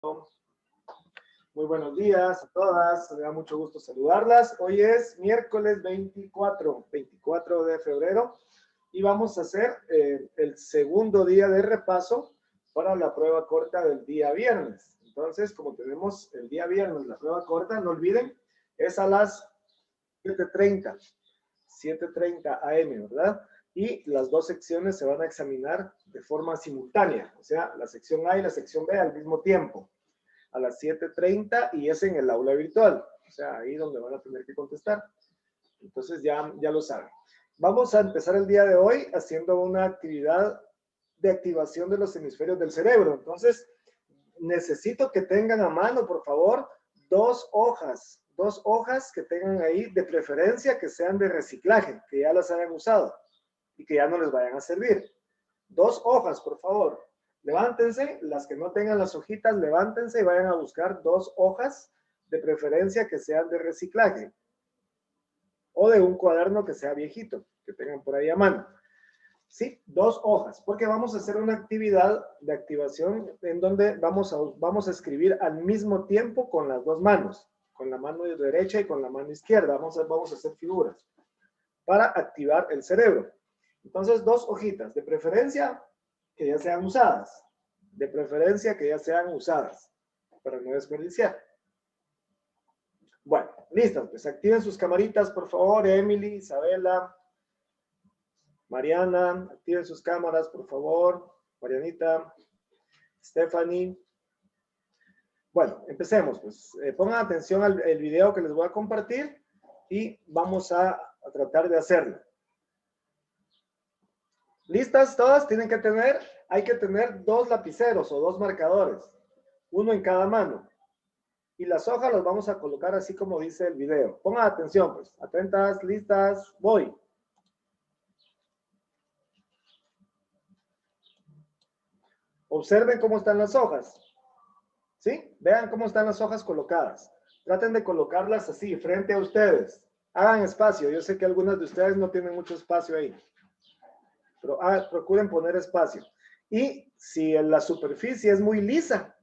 Muy buenos días a todas, me da mucho gusto saludarlas. Hoy es miércoles 24 de febrero y vamos a hacer el segundo día de repaso para la prueba corta del día viernes. Entonces, como tenemos el día viernes la prueba corta, no olviden, es a las 7:30 AM, ¿verdad? Y las dos secciones se van a examinar de forma simultánea, o sea, la sección A y la sección B al mismo tiempo, a las 7:30 y es en el aula virtual, o sea, ahí donde van a tener que contestar. Entonces ya lo saben. Vamos a empezar el día de hoy haciendo una actividad de activación de los hemisferios del cerebro. Entonces, necesito que tengan a mano, por favor, dos hojas que tengan ahí, de preferencia que sean de reciclaje, que ya las hayan usado y que ya no les vayan a servir. Dos hojas, por favor. Levántense, las que no tengan las hojitas, levántense y vayan a buscar dos hojas, de preferencia que sean de reciclaje o de un cuaderno que sea viejito, que tengan por ahí a mano. Sí, dos hojas, porque vamos a hacer una actividad de activación en donde vamos a escribir al mismo tiempo con las dos manos, con la mano derecha y con la mano izquierda. Vamos a hacer figuras para activar el cerebro. Entonces, dos hojitas, de preferencia que ya sean usadas, para no desperdiciar. Bueno, listas, pues activen sus camaritas, por favor. Emily, Isabela, Mariana, activen sus cámaras, por favor. Marianita, Stephanie. Bueno, empecemos, pues. Pongan atención al video que les voy a compartir y vamos a tratar de hacerlo. ¿Listas todas? Hay que tener dos lapiceros o dos marcadores, uno en cada mano. Y las hojas las vamos a colocar así como dice el video. Pongan atención, pues. Atentas, listas, voy. Observen cómo están las hojas. ¿Sí? Vean cómo están las hojas colocadas. Traten de colocarlas así, frente a ustedes. Hagan espacio. Yo sé que algunas de ustedes no tienen mucho espacio ahí. Pero procuren poner espacio. Y si la superficie es muy lisa,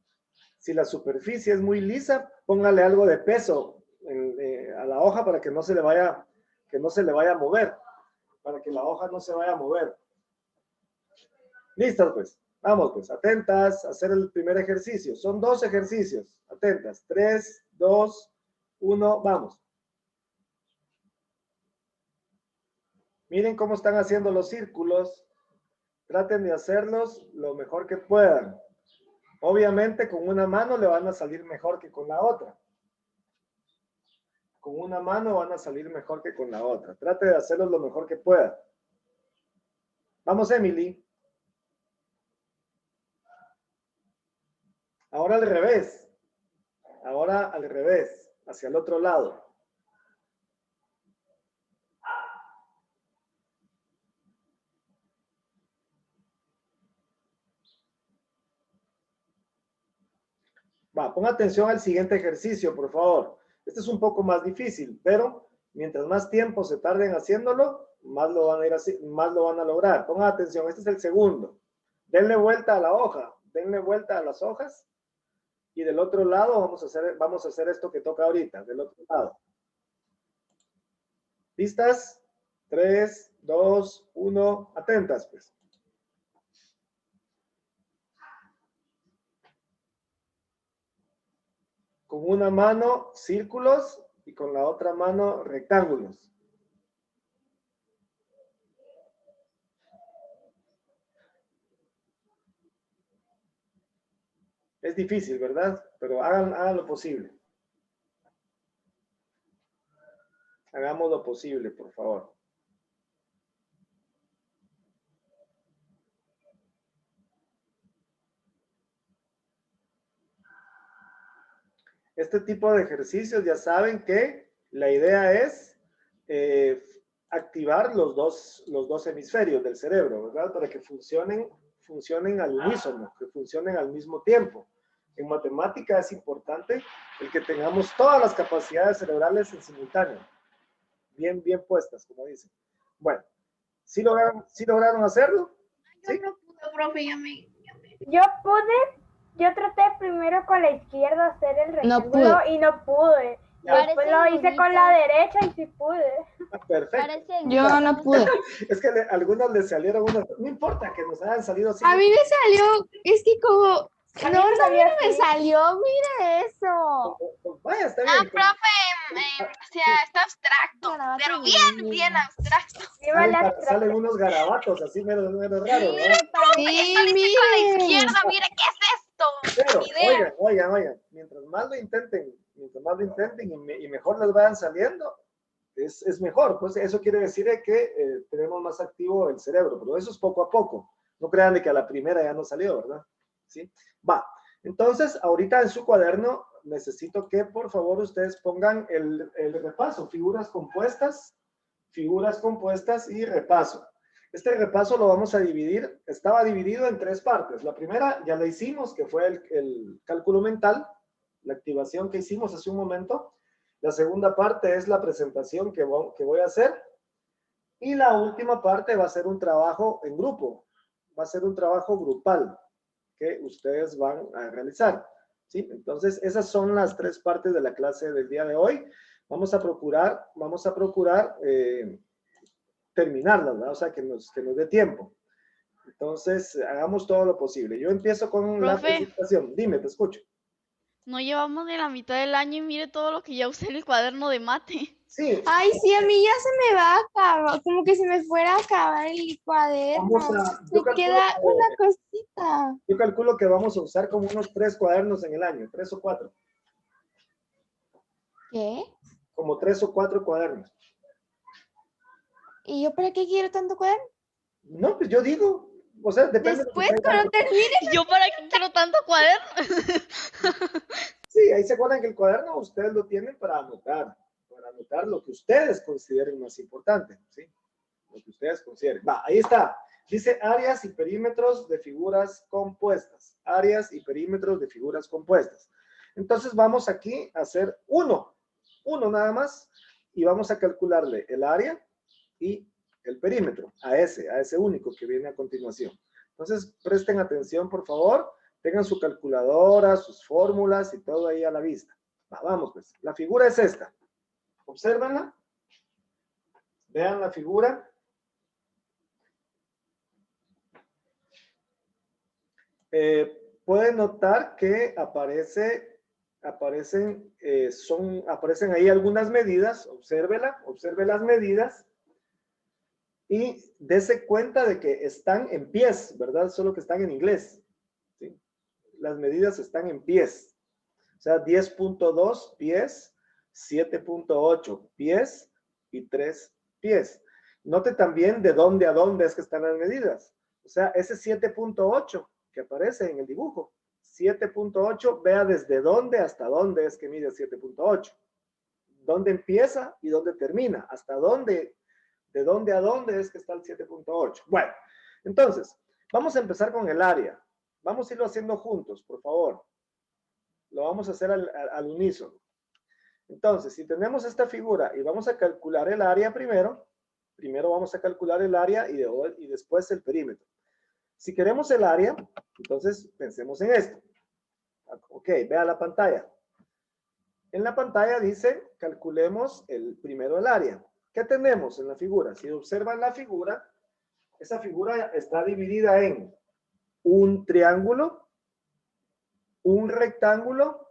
póngale algo de peso a la hoja para que no se le vaya a mover. Para que la hoja no se vaya a mover. Listas, pues. Vamos, pues, atentas a hacer el primer ejercicio. Son dos ejercicios. Atentas. 3, 2, 1, vamos. Miren cómo están haciendo los círculos. Traten de hacerlos lo mejor que puedan. Obviamente, con una mano le van a salir mejor que con la otra. Con una mano van a salir mejor que con la otra. Trate de hacerlos lo mejor que pueda. Vamos, Emily. Ahora al revés. Ahora al revés. Hacia el otro lado. Va, ponga atención al siguiente ejercicio, por favor. Este es un poco más difícil, pero mientras más tiempo se tarden haciéndolo, más lo van a lograr. Pongan atención, este es el segundo. Denle vuelta a la hoja, denle vuelta a las hojas. Y del otro lado vamos a hacer esto que toca ahorita, del otro lado. ¿Listas? 3, 2, 1, atentas, pues. Con una mano círculos y con la otra mano rectángulos. Es difícil, ¿verdad? Pero hagan lo posible. Hagamos lo posible, por favor. Este tipo de ejercicios ya saben que la idea es activar los dos hemisferios del cerebro, ¿verdad? Para que funcionen al unísono, que funcionen al mismo tiempo. En matemática es importante el que tengamos todas las capacidades cerebrales en simultáneo. Bien puestas, como dicen. Bueno, ¿sí lograron hacerlo? Yo ¿Sí? no pude, profe, Yo pude. Yo traté primero con la izquierda hacer el No rectángulo pude. y no pude. Ya. Después lo hice con la derecha y sí pude. Perfecto. Parecen Yo no pude. Es que a algunos les salieron unos, no importa que nos hayan salido así. A mí me salió, es que como, A mí no, me no, salió me así. salió, mire eso. Vaya, está Ah, bien. profe, o sea, está abstracto, Garabato pero bien, bien abstracto. Viva la Salen unos garabatos así medio raros, ¿verdad? Sí, Esto dice con la miren. izquierda, mire, ¿qué es esto? Pero, Ni idea. oigan, mientras más lo intenten y mejor les vayan saliendo, es mejor. Pues eso quiere decir que tenemos más activo el cerebro, pero eso es poco a poco. No crean de que a la primera ya no salió, ¿verdad? ¿Sí? Va. Entonces, ahorita en su cuaderno necesito que por favor ustedes pongan el repaso, figuras compuestas y repaso. Este repaso lo vamos a dividir, estaba dividido en 3 partes. La primera ya la hicimos, que fue el cálculo mental, la activación que hicimos hace un momento. La segunda parte es la presentación que voy a hacer. Y la última parte va a ser un trabajo en grupo. Va a ser un trabajo grupal que ustedes van a realizar. ¿Sí? Entonces, esas son las 3 partes de la clase del día de hoy. Vamos a procurar terminarlas, ¿verdad? O sea, que nos dé tiempo. Entonces, hagamos todo lo posible. Yo empiezo con la Profe. presentación. Dime, te escucho. No llevamos ni la mitad del año y mire todo lo que ya usé en el cuaderno de mate. Sí. Ay, sí, a mí ya se me va a acabar, como que se me fuera a acabar el cuaderno. Me queda una cosita. Yo calculo que vamos a usar como unos 3 cuadernos en el año, 3 o 4. ¿Qué? Como 3 o 4 cuadernos. ¿Y yo para qué quiero tanto cuaderno? No, pues yo digo, o sea, depende. Después, cuando termine. ¿Yo para qué quiero tanto cuaderno? Sí, ahí se acuerdan que el cuaderno ustedes lo tienen para anotar lo que ustedes consideren más importante, ¿sí? Lo que ustedes consideren. Va, ahí está. Dice áreas y perímetros de figuras compuestas. Áreas y perímetros de figuras compuestas. Entonces vamos aquí a hacer uno nada más, y vamos a calcularle el área y el perímetro a ese único que viene a continuación. Entonces presten atención, por favor. Tengan su calculadora, sus fórmulas y todo ahí a la vista. Vamos pues, la figura es esta. Obsérvenla. Vean la figura. Pueden notar que aparecen ahí algunas medidas. Observe las medidas y dése cuenta de que están en pies, ¿verdad? Solo que están en inglés. ¿Sí? Las medidas están en pies. O sea, 10.2 pies, 7.8 pies y 3 pies. Note también de dónde a dónde es que están las medidas. O sea, ese 7.8 que aparece en el dibujo. 7.8, vea desde dónde hasta dónde es que mide 7.8. Dónde empieza y dónde termina. Hasta dónde, de dónde a dónde es que está el 7.8. Bueno, entonces, vamos a empezar con el área. Vamos a irlo haciendo juntos, por favor. Lo vamos a hacer al unísono. Entonces, si tenemos esta figura y vamos a calcular el área primero vamos a calcular el área y después el perímetro. Si queremos el área, entonces pensemos en esto. Ok, vea la pantalla. En la pantalla dice, calculemos primero el área. ¿Qué tenemos en la figura? Si observan la figura, esa figura está dividida en un triángulo, un rectángulo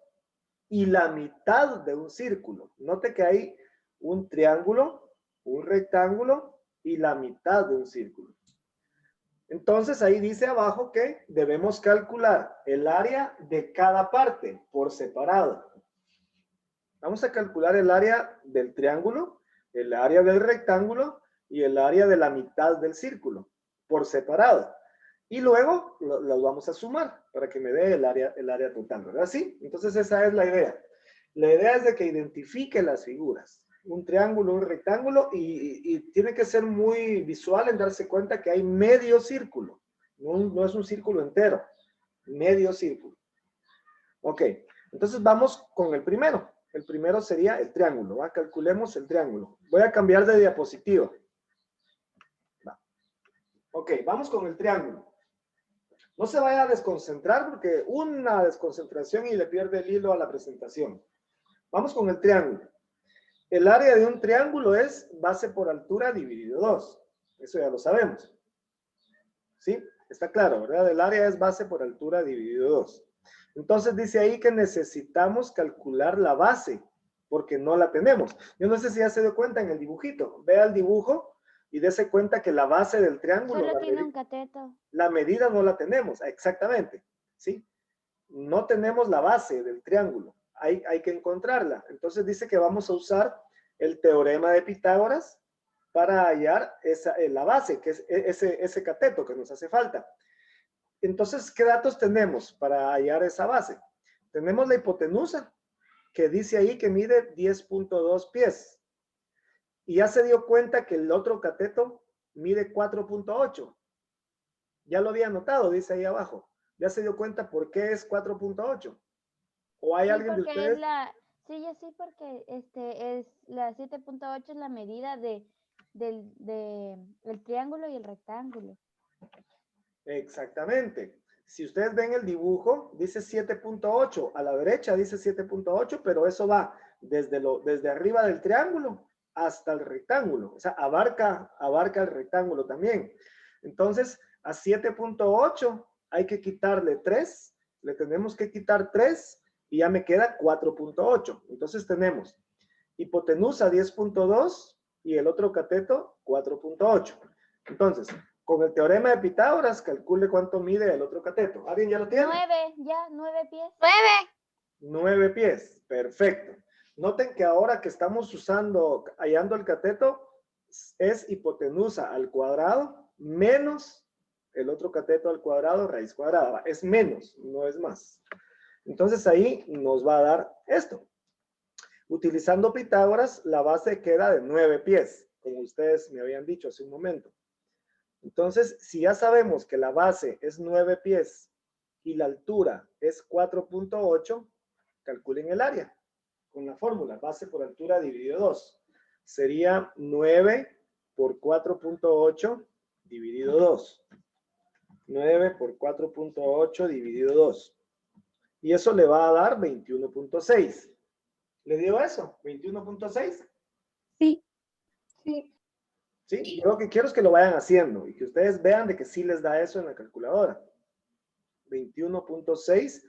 y la mitad de un círculo. Note que hay un triángulo, un rectángulo y la mitad de un círculo. Entonces ahí dice abajo que debemos calcular el área de cada parte por separado. Vamos a calcular el área del triángulo, el área del rectángulo y el área de la mitad del círculo por separado. Y luego los vamos a sumar para que me dé el área total, ¿verdad? ¿Sí? Entonces esa es la idea. La idea es de que identifique las figuras. Un triángulo, un rectángulo y tiene que ser muy visual en darse cuenta que hay medio círculo. No es un círculo entero, medio círculo. Ok, entonces vamos con el primero. El primero sería el triángulo, ¿va? Calculemos el triángulo. Voy a cambiar de diapositiva. Va. Ok, vamos con el triángulo. No se vaya a desconcentrar porque una desconcentración y le pierde el hilo a la presentación. Vamos con el triángulo. El área de un triángulo es base por altura dividido 2. Eso ya lo sabemos. ¿Sí? Está claro, ¿verdad? El área es base por altura dividido 2. Entonces dice ahí que necesitamos calcular la base, porque no la tenemos. Yo no sé si ya se dio cuenta en el dibujito. Vea el dibujo y dése cuenta que la base del triángulo, Solo tiene un cateto. la medida no la tenemos, exactamente. ¿Sí? No tenemos la base del triángulo. Hay que encontrarla. Entonces dice que vamos a usar el teorema de Pitágoras para hallar la base, que es ese cateto que nos hace falta. Entonces, ¿qué datos tenemos para hallar esa base? Tenemos la hipotenusa, que dice ahí que mide 10.2 pies. Y ya se dio cuenta que el otro cateto mide 4.8. Ya lo había notado, dice ahí abajo. Ya se dio cuenta por qué es 4.8. ¿O hay alguien de ustedes? Sí, yo sí, porque es la 7.8 es la medida del triángulo y el rectángulo. Exactamente. Si ustedes ven el dibujo, dice 7.8. A la derecha dice 7.8, pero eso va desde arriba del triángulo hasta el rectángulo. O sea, abarca el rectángulo también. Entonces, a 7.8 hay que quitarle 3. Le tenemos que quitar 3 y ya me queda 4.8. Entonces tenemos hipotenusa 10.2 y el otro cateto 4.8. Entonces, con el teorema de Pitágoras, calcule cuánto mide el otro cateto. ¿Alguien ya lo tiene? 9 pies. 9 pies, perfecto. Noten que ahora que estamos hallando el cateto, es hipotenusa al cuadrado menos el otro cateto al cuadrado, raíz cuadrada. Es menos, no es más. Entonces ahí nos va a dar esto. Utilizando Pitágoras, la base queda de 9 pies, como ustedes me habían dicho hace un momento. Entonces, si ya sabemos que la base es 9 pies y la altura es 4.8, calculen el área con la fórmula, base por altura dividido 2. Sería 9 por 4.8 dividido 2. 9 por 4.8 dividido 2. Y eso le va a dar 21.6. ¿Le dio eso? ¿21.6? Sí. Sí. ¿Sí? Yo lo que quiero es que lo vayan haciendo y que ustedes vean de que sí les da eso en la calculadora. 21.6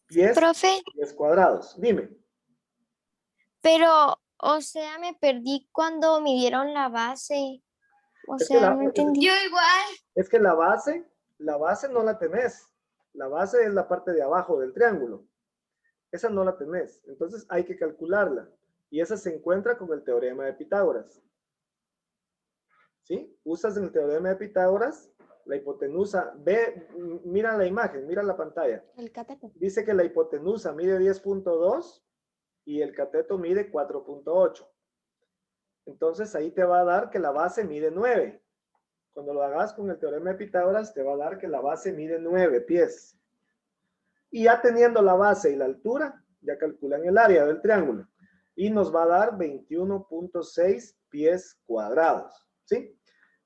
pies, Profe, pies cuadrados. Dime. pero, o sea, me perdí cuando midieron la base. O Es que sea, no entendí. Yo igual. Es que la base no la tenés. La base es la parte de abajo del triángulo. Esa no la tenés. Entonces hay que calcularla. Y esa se encuentra con el teorema de Pitágoras. ¿Sí? Usas el teorema de Pitágoras, la hipotenusa. Mira la imagen, mira la pantalla. El cateto. Dice que la hipotenusa mide 10.2 y el cateto mide 4.8. Entonces ahí te va a dar que la base mide 9. Cuando lo hagas con el teorema de Pitágoras, te va a dar que la base mide 9 pies. Y ya teniendo la base y la altura, ya calculan el área del triángulo. Y nos va a dar 21.6 pies cuadrados. ¿Sí?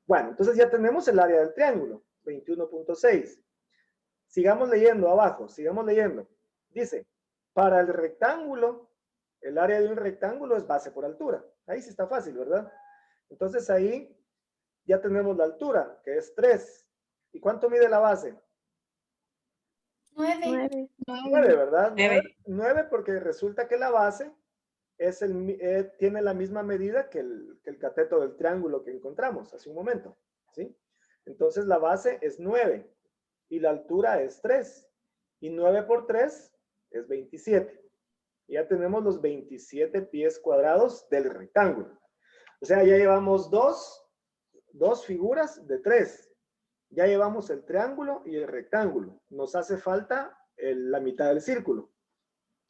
Bueno, entonces ya tenemos el área del triángulo, 21.6. Sigamos leyendo abajo, sigamos leyendo. Dice, para el rectángulo, el área de un rectángulo es base por altura. Ahí sí está fácil, ¿verdad? Entonces ahí ya tenemos la altura, que es 3. ¿Y cuánto mide la base? 9. 9, ¿verdad? 9 porque resulta que la base tiene la misma medida que el cateto del triángulo que encontramos hace un momento. ¿Sí? Entonces la base es 9 y la altura es 3. Y 9 por 3 es 27. Y ya tenemos los 27 pies cuadrados del rectángulo. O sea, ya llevamos dos figuras de 3. Ya llevamos el triángulo y el rectángulo. Nos hace falta la mitad del círculo.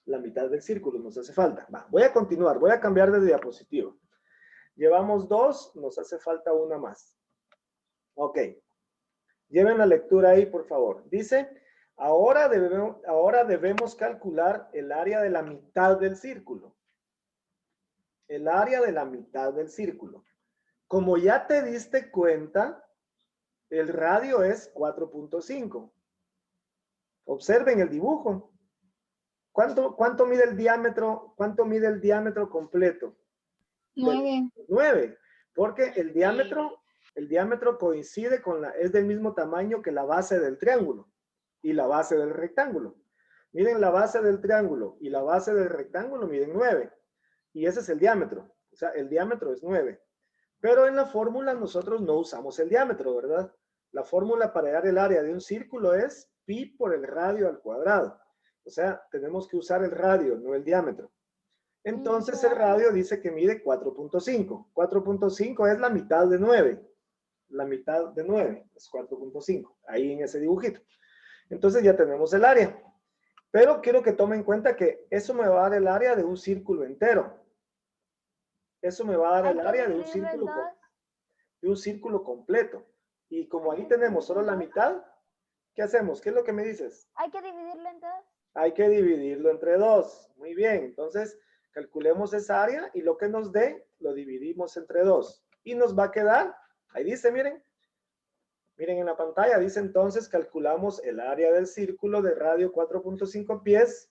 La mitad del círculo nos hace falta. Va, voy a continuar, voy a cambiar de diapositiva. Llevamos 2, nos hace falta una más. Ok. Lleven la lectura ahí, por favor. Dice, ahora debemos calcular el área de la mitad del círculo. El área de la mitad del círculo. Como ya te diste cuenta, el radio es 4.5 Observen el dibujo. ¿Cuánto mide el diámetro? ¿Cuánto mide el diámetro completo? 9. 9. Porque el diámetro coincide es del mismo tamaño que la base del triángulo y la base del rectángulo. Miren, la base del triángulo y la base del rectángulo miden 9. Y ese es el diámetro. O sea, el diámetro es 9. Pero en la fórmula nosotros no usamos el diámetro, ¿verdad? La fórmula para hallar el área de un círculo es pi por el radio al cuadrado. O sea, tenemos que usar el radio, no el diámetro. Entonces el radio dice que mide 4.5. 4.5 es la mitad de 9. La mitad de 9 es 4.5. Ahí en ese dibujito. Entonces ya tenemos el área. Pero quiero que tomen en cuenta que eso me va a dar el área de un círculo entero. Eso me va a dar el área de un círculo completo. Y como ahí tenemos solo la mitad, ¿qué hacemos? ¿Qué es lo que me dices? Hay que dividirlo en 2. Hay que dividirlo entre 2. Muy bien. Entonces, calculemos esa área y lo que nos dé, lo dividimos entre 2. Y nos va a quedar, ahí dice, miren. Miren en la pantalla, dice entonces, calculamos el área del círculo de radio 4.5 pies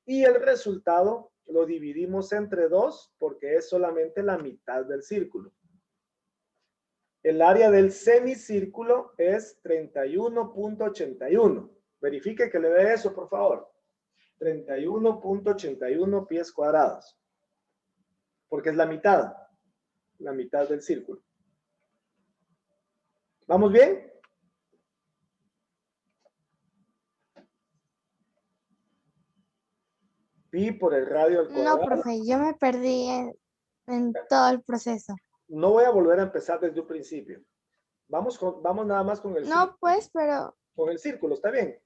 y el resultado lo dividimos entre 2 porque es solamente la mitad del círculo. El área del semicírculo es 31.81. Verifique que le dé eso, por favor. 31.81 pies cuadrados. Porque es la mitad del círculo. ¿Vamos bien? Pi por el radio al cuadrado. No, profe, yo me perdí en todo el proceso. No voy a volver a empezar desde un principio. Vamos nada más con el círculo. No, pues, pero... Con el círculo, ¿está bien?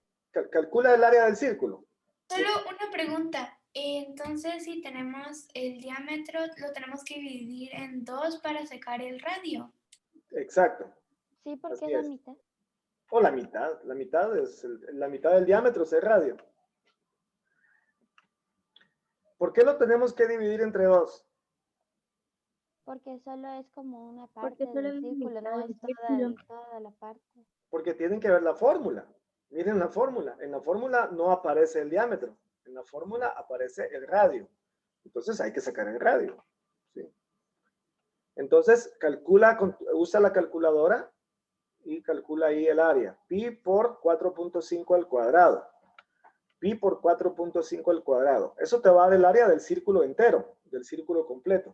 Calcula el área del círculo. Solo una pregunta. Entonces, si tenemos el diámetro, lo tenemos que dividir en 2 para sacar el radio. Exacto. Sí, porque Así es la es. mitad. O la mitad. La mitad del diámetro es el radio. ¿Por qué lo tenemos que dividir entre 2? Porque solo es como una parte del círculo, no es toda la parte. Porque tienen que ver la fórmula. Miren la fórmula. En la fórmula no aparece el diámetro. En la fórmula aparece el radio. Entonces hay que sacar el radio. ¿Sí? Entonces usa la calculadora y calcula ahí el área. Pi por 4.5 al cuadrado. Pi por 4.5 al cuadrado. Eso te va a dar el área del círculo entero, del círculo completo.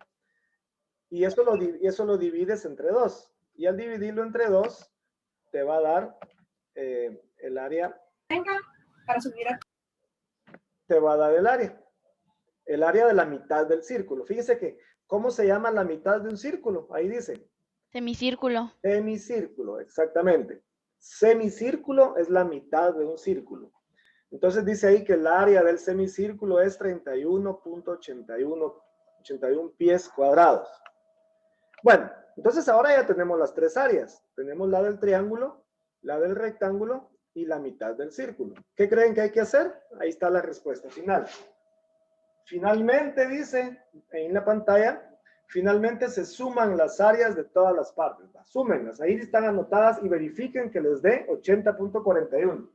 Y eso lo divides entre 2. Y al dividirlo entre 2, te va a dar el área. Para subir a... Te va a dar el área de la mitad del círculo. Fíjense que, ¿cómo se llama la mitad de un círculo? Ahí dice. Semicírculo. Semicírculo, exactamente. Semicírculo es la mitad de un círculo. Entonces dice ahí que el área del semicírculo es 31.81 pies cuadrados. Bueno, entonces ahora ya tenemos las 3 áreas. Tenemos la del triángulo, la del rectángulo y la mitad del círculo. ¿Qué creen que hay que hacer? Ahí está la respuesta final. Finalmente, dice en la pantalla, finalmente se suman las áreas de todas las partes. Súmenlas, ahí están anotadas y verifiquen que les dé 80.41.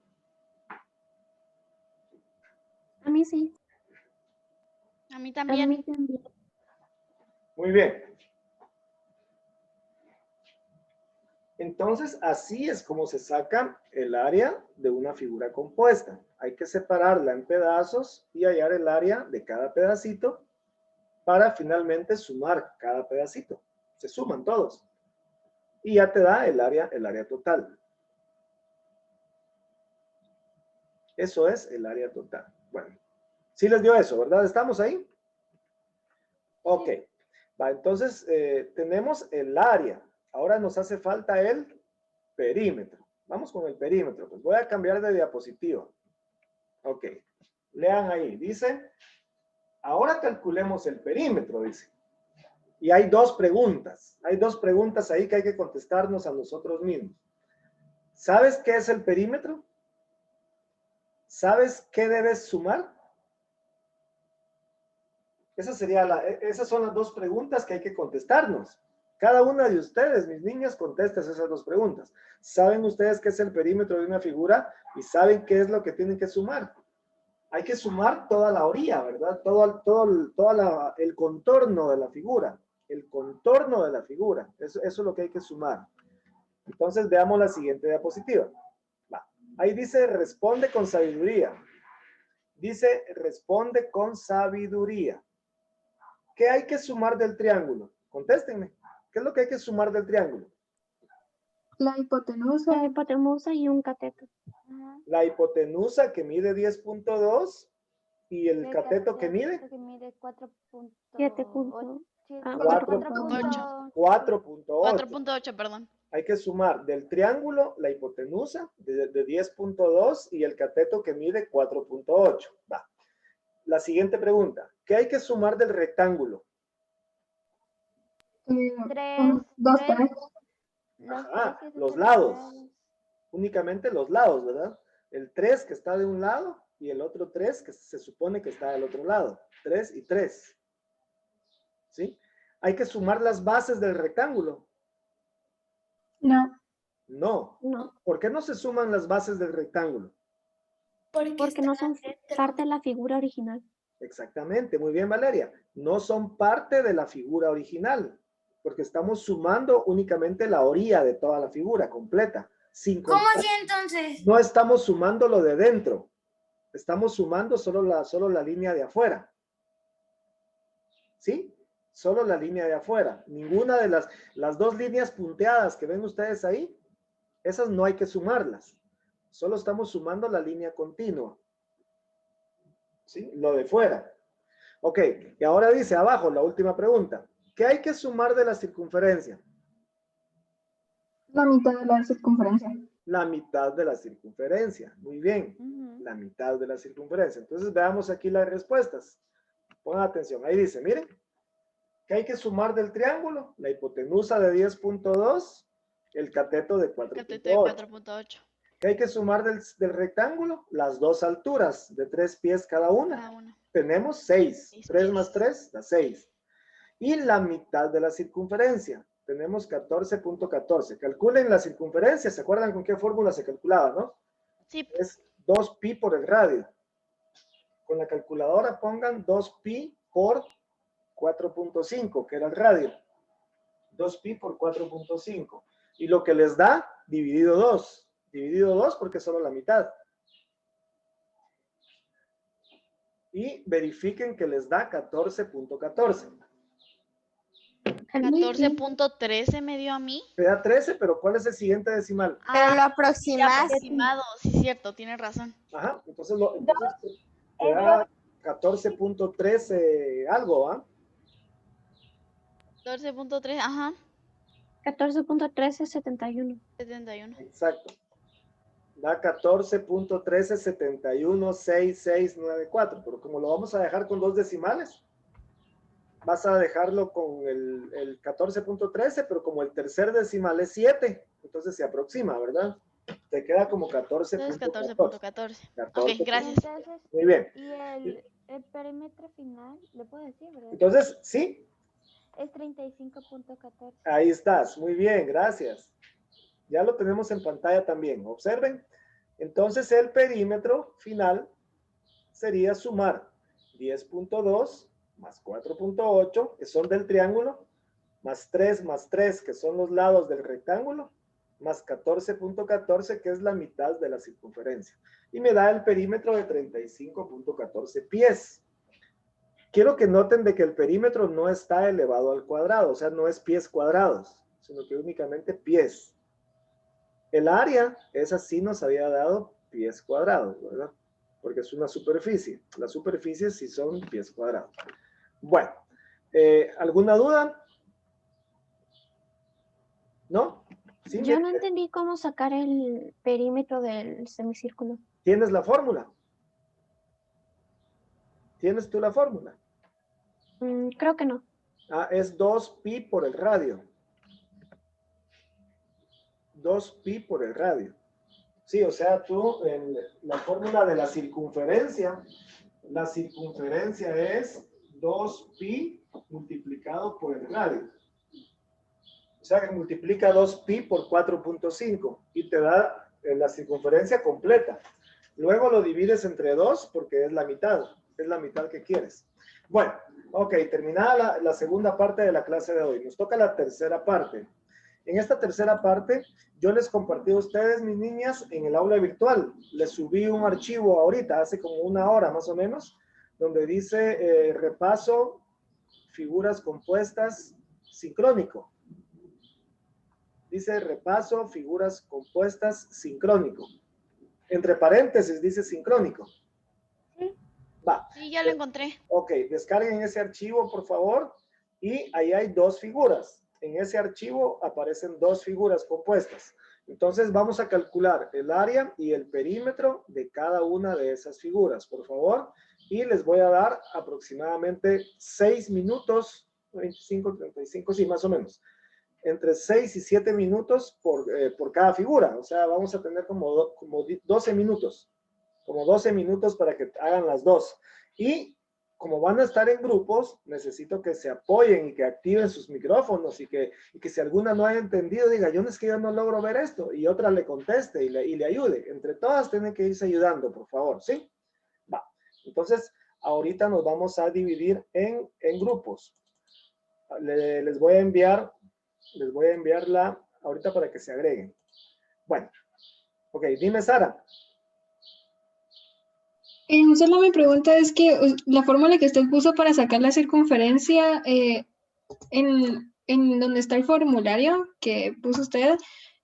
A mí sí. A mí también. Muy bien. Entonces, así es como se saca el área de una figura compuesta. Hay que separarla en pedazos y hallar el área de cada pedacito para finalmente sumar cada pedacito. Se suman todos. Y ya te da el área total. Eso es el área total. Bueno, sí les dio eso, ¿verdad? ¿Estamos ahí? Ok. Va, entonces, tenemos el área. Ahora nos hace falta el perímetro. Vamos con el perímetro. Pues voy a cambiar de diapositiva. Ok. Lean ahí. Dice, ahora calculemos el perímetro, dice. Y hay 2 preguntas. Hay 2 preguntas ahí que hay que contestarnos a nosotros mismos. ¿Sabes qué es el perímetro? ¿Sabes qué debes sumar? Esas son las 2 preguntas que hay que contestarnos. Cada una de ustedes, mis niñas, contestes esas dos preguntas. ¿Saben ustedes qué es el perímetro de una figura? Y saben qué es lo que tienen que sumar. Hay que sumar toda la orilla, ¿verdad? Todo el contorno de la figura. El contorno de la figura. Eso es lo que hay que sumar. Entonces veamos la siguiente diapositiva. Va. Ahí dice, responde con sabiduría. Dice, responde con sabiduría. ¿Qué hay que sumar del triángulo? Contéstenme. ¿Qué es lo que hay que sumar del triángulo? La hipotenusa. La hipotenusa y un cateto. La hipotenusa que mide 10.2 y el cateto que mide Que mide 4.8. 7.8. Ah, 4.8. 4.8. 4.8, perdón. Hay que sumar del triángulo la hipotenusa de 10.2 y el cateto que mide 4.8. Va. La siguiente pregunta. ¿Qué hay que sumar del rectángulo? 3. Ajá, los lados. Únicamente los lados, ¿verdad? El 3 que está de un lado y el otro 3 que se supone que está del otro lado. 3 y 3. ¿Sí? Hay que sumar las bases del rectángulo. No. No. No, ¿Por qué no se suman las bases del rectángulo? porque no son parte de la figura original. Exactamente, muy bien, Valeria. No son parte de la figura original, porque estamos sumando únicamente la orilla de toda la figura completa. ¿Cómo así entonces? No estamos sumando lo de dentro. Estamos sumando solo la línea de afuera. ¿Sí? Solo la línea de afuera. Ninguna de las dos líneas punteadas que ven ustedes ahí, esas no hay que sumarlas. Solo estamos sumando la línea continua. ¿Sí? Lo de fuera. Ok, y ahora dice abajo la última pregunta. ¿Qué hay que sumar de la circunferencia? La mitad de la circunferencia. La mitad de la circunferencia. Muy bien. La mitad de la circunferencia. Entonces veamos aquí las respuestas. Pongan atención. Ahí dice, miren. ¿Qué hay que sumar del triángulo? La hipotenusa de 10.2, el cateto de 4.8. Cateto de 4.8. ¿Qué hay que sumar del rectángulo? Las dos alturas de 3 pies cada una. Cada una. Tenemos 6. 6 3 pies. más 3 da 6. Y la mitad de la circunferencia. Tenemos 14.14. Calculen la circunferencia. ¿Se acuerdan con qué fórmula se calculaba, no? Sí. Es 2pi por el radio. Con la calculadora pongan 2pi por 4.5, que era el radio. 2pi por 4.5. Y lo que les da, dividido 2. Dividido 2 porque es solo la mitad. Y verifiquen que les da 14.14. 14.13 me dio a mí. Te da 13, pero ¿cuál es el siguiente decimal? Pero lo Ya aproximaste. aproximado, sí, cierto, tienes razón. Ajá, entonces te da 14.13 algo, ¿ah? 14.3, ajá. 14.1371. 71. Exacto. Da 14.13716694, pero como lo vamos a dejar con dos decimales, vas a dejarlo con el 14.13, pero como el tercer decimal es 7, entonces se aproxima, ¿verdad? Te queda como 14.14. Entonces 14.14. Ok, gracias. Entonces, Muy bien. y el perímetro final, ¿le puedo decir, verdad? Entonces, sí, Es 35.14. ahí estás. Muy bien, gracias. Ya lo tenemos en pantalla también. Observen. Entonces, el perímetro final sería sumar 10.2 más 4.8, que son del triángulo, más 3, que son los lados del rectángulo, más 14.14, que es la mitad de la circunferencia. Y me da el perímetro de 35.14 pies. Quiero que noten de que el perímetro no está elevado al cuadrado, o sea, no es pies cuadrados, sino que únicamente pies. El área, esa sí nos había dado pies cuadrados, ¿verdad? Porque es una superficie. Las superficies sí son pies cuadrados. Bueno, ¿alguna duda? ¿No? ¿Sí? Yo no entendí cómo sacar el perímetro del semicírculo. ¿Tienes la fórmula? ¿Tienes tú la fórmula? Creo que no. Ah, es 2pi por el radio. 2pi por el radio. Sí, o sea, tú, en la fórmula de la circunferencia es 2pi multiplicado por el radio. sea que multiplica 2pi por 4.5 y te da la circunferencia completa. Luego lo divides entre 2 porque es la mitad que quieres. Bueno, ok, terminada la segunda parte de la clase de hoy. Nos toca la tercera parte. En esta tercera parte, yo les compartí a ustedes, mis niñas, en el aula virtual. Les subí un archivo ahorita, hace como una hora más o menos, donde dice repaso, figuras compuestas, sincrónico. Dice repaso, figuras compuestas, sincrónico. Entre paréntesis dice sincrónico. Va. Sí, ya lo encontré. Ok, descarguen ese archivo, por favor. Y ahí hay 2 figuras. En ese archivo aparecen 2 figuras compuestas. Entonces vamos a calcular el área y el perímetro de cada una de esas figuras, por favor. Y les voy a dar aproximadamente 6 minutos, 25, 35, sí, más o menos. Entre 6 y 7 minutos por cada figura. O sea, vamos a tener como 12 minutos. Como 12 minutos para que hagan las 2. Y como van a estar en grupos, necesito que se apoyen y que activen sus micrófonos y que si alguna no haya entendido, diga, yo es que yo no logro ver esto, y otra le conteste y le ayude. Entre todas tienen que irse ayudando, por favor, ¿sí? Va. Entonces, ahorita nos vamos a dividir en grupos. Les voy a enviar ahorita para que se agreguen. Bueno, ok, dime, Sara. Solo mi pregunta es que la fórmula que usted puso para sacar la circunferencia en donde está el formulario que puso usted,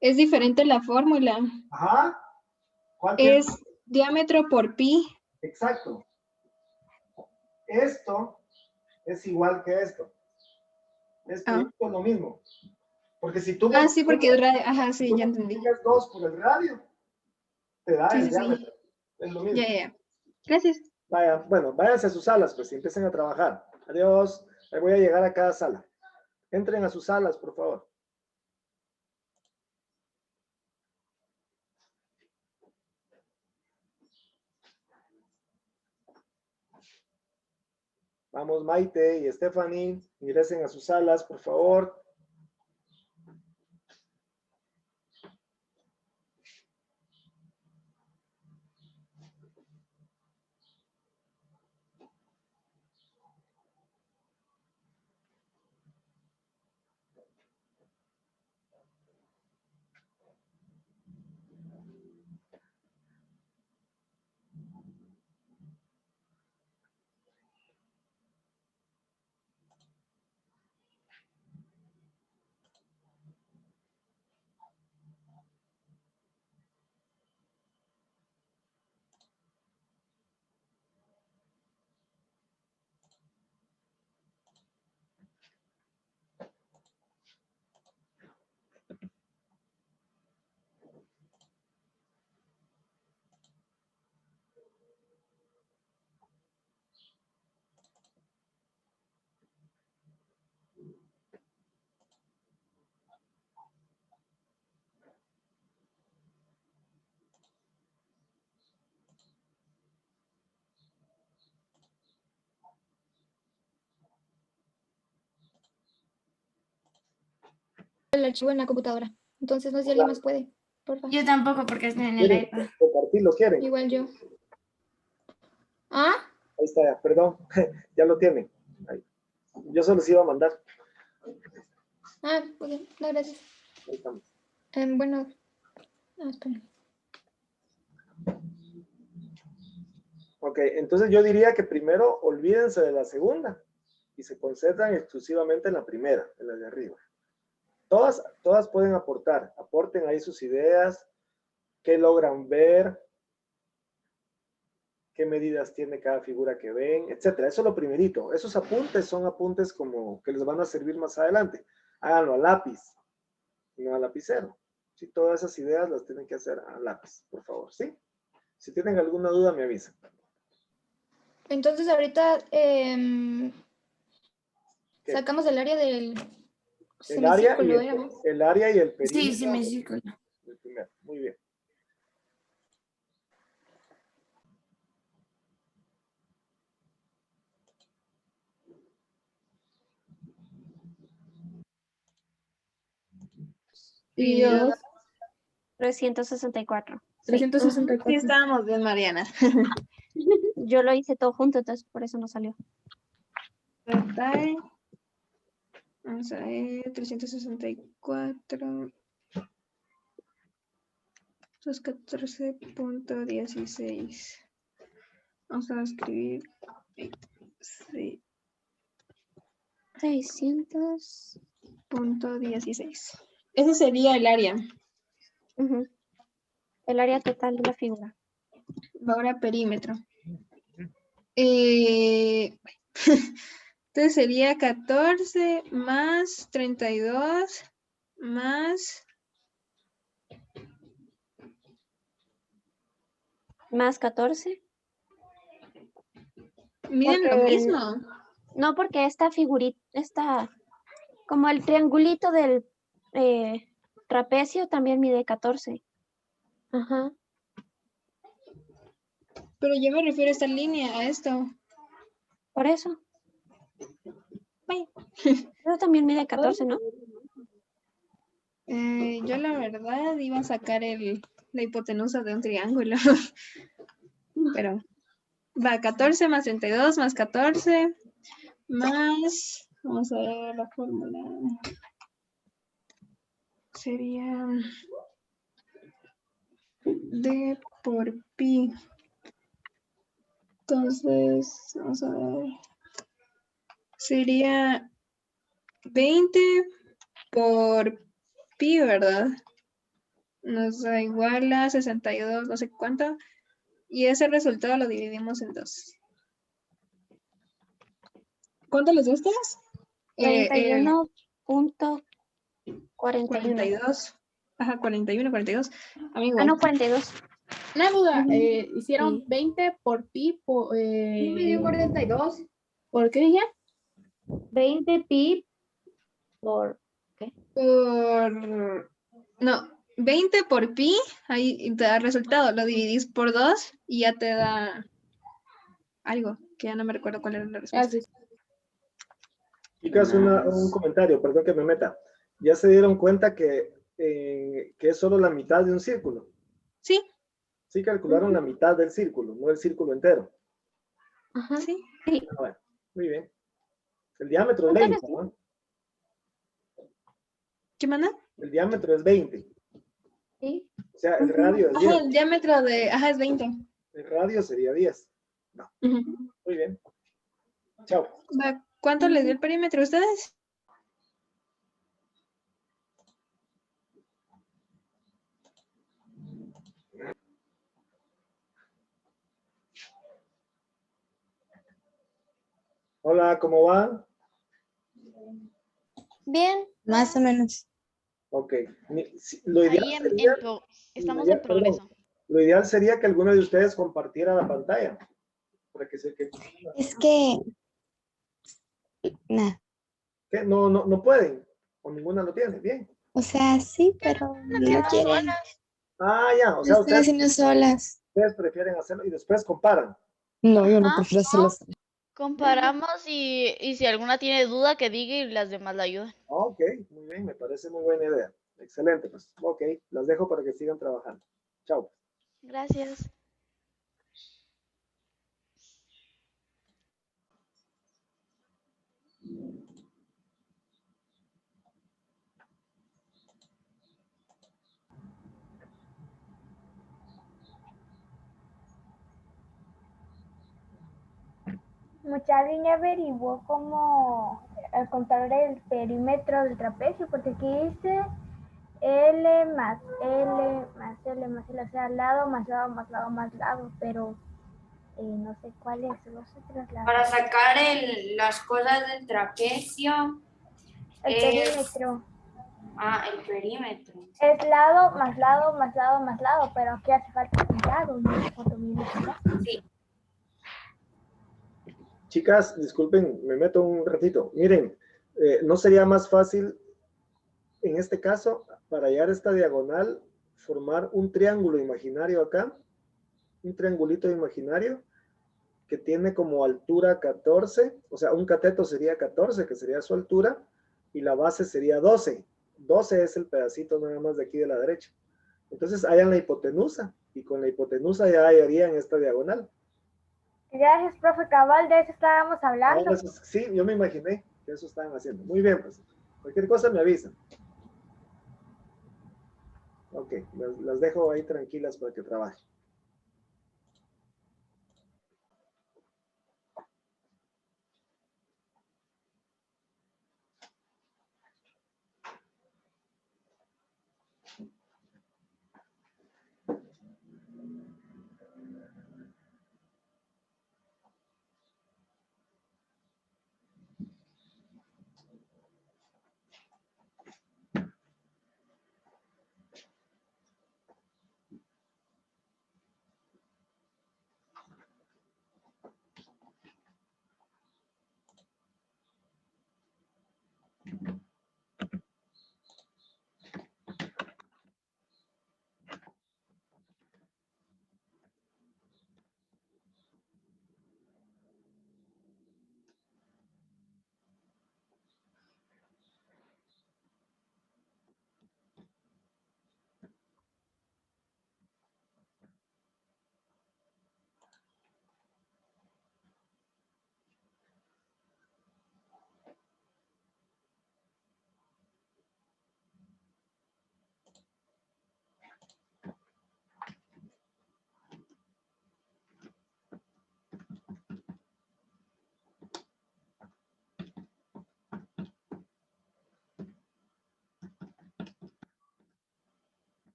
es diferente la fórmula. Ajá. ¿Cuál es diámetro por pi. Exacto. Esto es igual que esto. Esto es lo mismo. Porque si tú... sí, porque es radio. Ajá, sí, ya entendí. Si 2 por el radio, te da el diámetro. Sí. Es lo mismo. Ya. Gracias. Vaya, bueno, váyanse a sus salas, pues, y empiecen a trabajar. Adiós. Ahí voy a llegar a cada sala. Entren a sus salas, por favor. Vamos, Maite y Stephanie, ingresen a sus salas, por favor. El archivo en la computadora. Entonces, no sé si alguien más puede. Por favor. Yo tampoco, porque estoy en el iPad. ¿Compartirlo quieren? Igual yo. Ahí está, perdón. Ya lo tienen. Ahí. Yo se los iba a mandar. Ok. No, gracias. Ahí estamos. Bueno. Espera. Ok, entonces yo diría que primero olvídense de la segunda y se concentran exclusivamente en la primera, en la de arriba. Todas pueden aportar. Aporten ahí sus ideas, qué logran ver, qué medidas tiene cada figura que ven, etcétera. Eso es lo primerito. Esos apuntes son apuntes como que les van a servir más adelante. Háganlo a lápiz, no a lapicero. Sí, todas esas ideas las tienen que hacer a lápiz, por favor, ¿sí? Si tienen alguna duda, me avisan. Entonces, ahorita sacamos el área del semicírculo. El área y el perímetro. Sí, semicírculo. El primero, muy bien. dividido 2. 364. 364. Sí, estábamos bien, Mariana. Yo lo hice todo junto, entonces por eso no salió. Total. Vamos a ver, 364. Eso es 14.16. Vamos a escribir 600.16. Ese sería el área. Ujú. El área total de la figura. Ahora perímetro. Entonces sería 14 más 32 más... Más 14. Miren lo mismo. No, porque esta figurita, como el triangulito del trapecio también mide 14. Ajá. Pero yo me refiero a esta línea, a esto. Por eso. Eso también mide 14, ¿no? Yo la verdad iba a sacar la hipotenusa de un triángulo. Pero va 14 más 32 más 14 más... Vamos a ver la fórmula. Sería D por pi. Entonces, vamos a ver. Sería 20 por pi, ¿verdad? Nos da igual a 62, no sé cuánto. Y ese resultado lo dividimos en 2. ¿Cuánto les gusta? 31.41. 42. Ajá, 41, 42. Amigo. Ah, no, 42. Una duda, Ujú. hicieron Sí. 20 por pi. Me dio 42. ¿Por qué ya? 20 pi por... ¿qué? No, 20 por pi, ahí te da el resultado. Lo dividís por 2 y ya te da algo, que ya no me recuerdo cuál era la respuesta. Chicas, un comentario, perdón que me meta. ¿Ya se dieron cuenta que es solo la mitad de un círculo? Sí. Sí calcularon la mitad del círculo, no el círculo entero. Ajá. Sí. Ah, bueno, muy bien. El diámetro es 20, ¿no? ¿Qué manda? El diámetro es 20. Sí. O sea, el radio es 10. Ajá, el diámetro es 20. El radio sería 10. No. Muy bien. Chao. ¿Cuánto les dio el perímetro a ustedes? Hola, ¿cómo va? Bien, más o menos. Ok. Lo ideal Ahí sería, estamos en progreso. lo ideal sería que alguno de ustedes compartiera la pantalla. Para que se quede. Es que... Nah. ¿Qué? No pueden. O ninguna lo tiene. Bien. O sea, sí, pero no quieren. Ah, ya. O Lo sea, están haciendo solas. ustedes prefieren hacerlo y después comparan. No, yo no Ajá, prefiero hacerlo sola. Comparamos y si alguna tiene duda que diga y las demás la ayudan. Ok, muy bien. Me parece muy buena idea. Excelente. Pues, ok. Las dejo para que sigan trabajando. Chao. Gracias. Mucha niña averiguó cómo encontrar el perímetro del trapecio, porque aquí dice L más L más L más L, o sea, lado más lado más lado más lado, pero no sé cuál es, no sé trasladar. Para sacar las cosas del trapecio. El perímetro. Ah, el perímetro. Es lado más lado más lado más lado, pero aquí hace falta un lado, ¿no? Sí. Chicas, disculpen, me meto un ratito. Miren, ¿no sería más fácil en este caso, para hallar esta diagonal, formar un triángulo imaginario acá? Un triangulito imaginario que tiene como altura 14, o sea, un cateto sería 14, que sería su altura, y la base sería 12. 12 es el pedacito nada más de aquí de la derecha. Entonces hayan la hipotenusa y con la hipotenusa ya hallarían esta diagonal. Gracias, profe Cabal, de eso estábamos hablando. Sí, yo me imaginé que eso estaban haciendo. Muy bien, pues. Cualquier cosa me avisan. Ok, las dejo ahí tranquilas para que trabajen.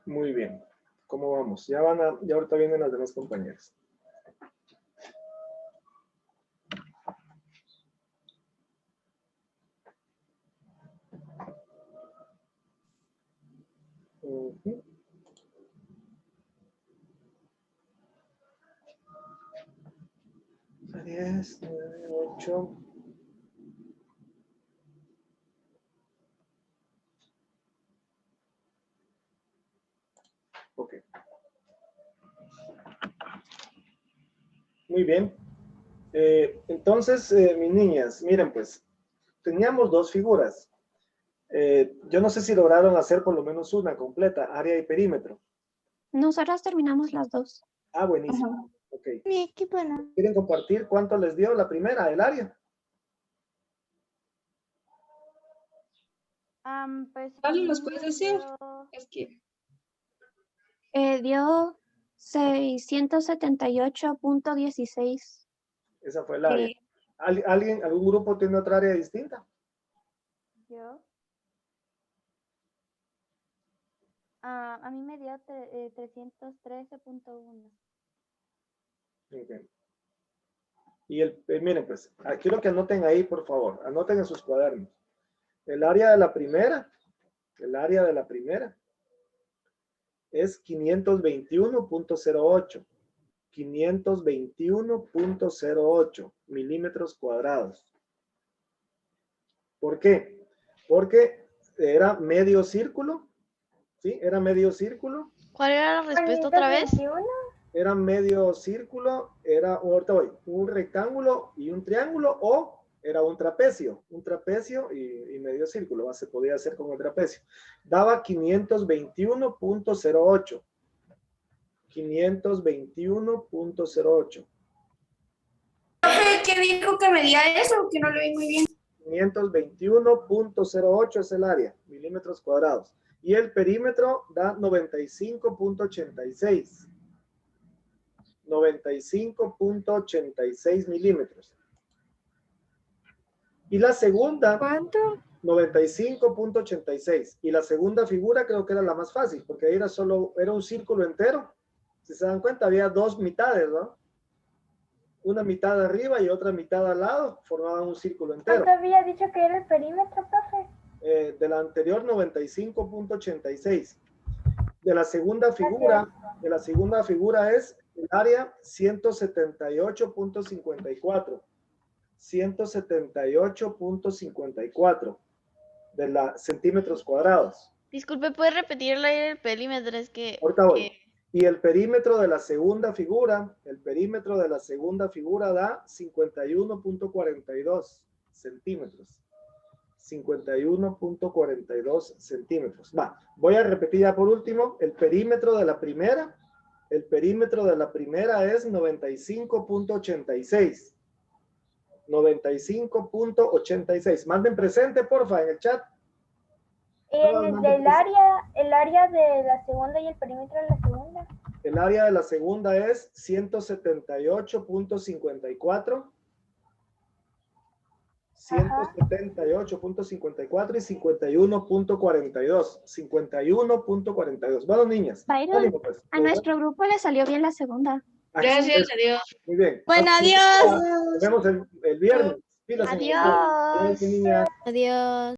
Muy bien. ¿Cómo vamos? Ya ahorita vienen las demás compañeras. Ujú. 10, 9, 8. Ok. Muy bien. Entonces, mis niñas, miren pues, teníamos dos figuras. Yo no sé si lograron hacer por lo menos una completa, área y perímetro. Nosotras terminamos las dos. Ah, buenísimo. Ok. Mi equipo no. ¿Quieren compartir cuánto les dio la primera, el área? Pues ¿Alguien a nos mí puede me decir? dio- Es que Dio 678.16. Esa fue el área. ¿Alguien, algún grupo tiene otra área distinta? Yo. A mí me dio 313.1. Ok. Y miren, pues, quiero que anoten ahí, por favor. Anoten en sus cuadernos. El área de la primera es 521.08. 521.08 milímetros cuadrados. ¿Por qué? Porque era medio círculo, ¿sí? Era medio círculo. ¿Cuál era la respuesta otra vez? 521. Era medio círculo, era ahorita voy, un rectángulo y un triángulo, o era un trapecio y medio círculo, se podía hacer con el trapecio. Daba 521.08. 521.08. ¿Qué dijo que medía eso? Que no lo vi muy bien. 521.08 es el área, milímetros cuadrados. Y el perímetro da 95.86. 95.86 milímetros. Y la segunda... ¿Cuánto? 95.86. Y la segunda figura creo que era la más fácil, porque ahí era un círculo entero. Si se dan cuenta, había dos mitades, ¿no? Una mitad arriba y otra mitad al lado, formaban un círculo entero. ¿Cuánto había dicho que era el perímetro, profe? De la anterior, 95.86. De la segunda figura es el área 178.54. 178.54 de la centímetros cuadrados. Disculpe, ¿puedes repetir el perímetro? Es que... Ahorita voy. Y el perímetro de la segunda figura, da 51.42 centímetros. 51.42 centímetros. Va, voy a repetir ya por último, el perímetro de la primera es 95.86. 95.86. Manden presente, porfa, en el chat. El área de la segunda y el perímetro de la segunda. El área de la segunda es 178.54. 178.54 y 51.42. 51.42. Bueno, niñas. Byron, Ánimo, pues. a nuestro grupo le salió bien la segunda. Gracias a Dios. Muy bien. Bueno, adiós. Nos vemos el viernes. Pilas. Adiós. Niñas. Adiós.